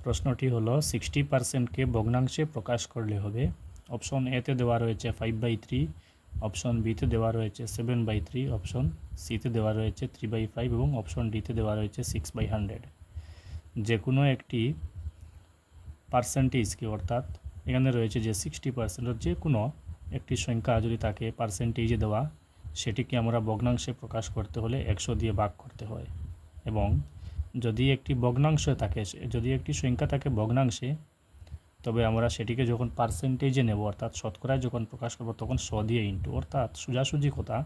প্রশ্নটি হলো 60%কে ভগ্নাংশে প্রকাশ করলে হবে। অপশন এতে দেওয়া রয়েছে 5/3, অপশন বিতে দেওয়া রয়েছে 7/3, অপশন সিতে দেওয়া রয়েছে 3/5 এবং অপশন ডিতে দেওয়া রয়েছে 6/100। যে কোনো একটি পার্সেন্টেজকে, অর্থাৎ এখানে রয়েছে যে 60%, যে কোনো একটি সংখ্যা যদি তাকে পার্সেন্টেজে দেওয়া, সেটিকে আমরা ভগ্নাংশে প্রকাশ করতে হলে 100 দিয়ে ভাগ করতে হয়। এবং যদি একটি ভগ্নাংশ থাকে, যদি একটি সংখ্যা থাকে ভগ্নাংশে, তবে আমরা সেটিকে যখন পার্সেন্টেজে নেব, অর্থাৎ শতকরায় যখন প্রকাশ করব, তখন 100 দিয়ে ইন্টু। অর্থাৎ সোজাসুজি কথা,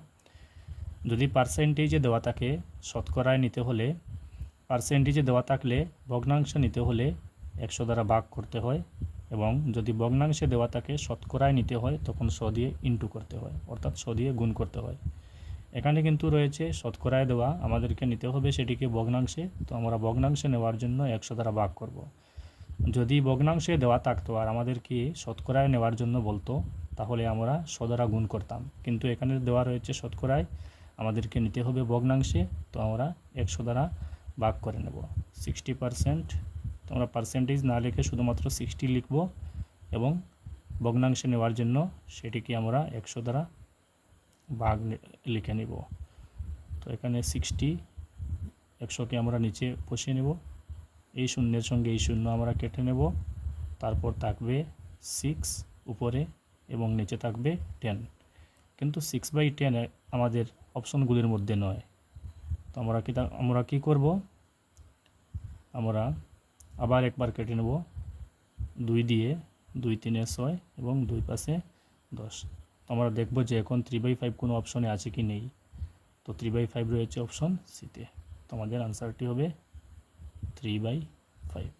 যদি পার্সেন্টেজে দেওয়া থাকে শতকরায় নিতে হলে, পার্সেন্টেজে দেওয়া থাকলে ভগ্নাংশ নিতে হলে 100 দ্বারা ভাগ করতে হয়, এবং যদি ভগ্নাংশে দেওয়া থাকে শতকরায় নিতে হয় তখন 100 দিয়ে ইন্টু করতে হয়, অর্থাৎ 100 দিয়ে গুণ করতে হয়। এখানে কিন্তু রয়েছে শতকরায় দেওয়া, আমাদেরকে নিতে হবে সেটিকে ভগ্নাংশে, তো আমরা ভগ্নাংশে নেওয়ার জন্য 100 দ্বারা ভাগ করব। যদি ভগ্নাংশে দেওয়া থাকতো আর আমাদেরকে শতকরায় নেওয়ার জন্য বলতো, তাহলে আমরা 100 দ্বারা গুণ করতাম। কিন্তু এখানে দেওয়া রয়েছে শতকরায়, আমাদেরকে নিতে হবে ভগ্নাংশে, তো আমরা 100 দ্বারা ভাগ করে নেব। 60%, তো আমরা পার্সেন্টেজ না লিখে শুধুমাত্র 60 লিখব, এবং ভগ্নাংশে নেওয়ার জন্য সেটিকে আমরা 100 দ্বারা ভাগ লিখে নিব। তো এখানে 60, 100কে আমরা নিচে বসিয়ে নেব, এই শূন্যের সঙ্গে এই শূন্য আমরা কেটে নেব, তারপর থাকবে 6 উপরে এবং নিচে থাকবে 10। কিন্তু 6/10 আমাদের অপশনগুলির মধ্যে নয়, তো আমরা কি করব, আমরা আবার একবার কেটে নেব, 2 দিয়ে, 2 3 6 এবং 2 পাশে 10। তো আমরা দেখব যে এখন 3/5 কোনো অপশনে আছে কি নেই, তো 3/5 রয়েছে অপশন সিতে। তো আমাদের আনসারটি হবে 3/5।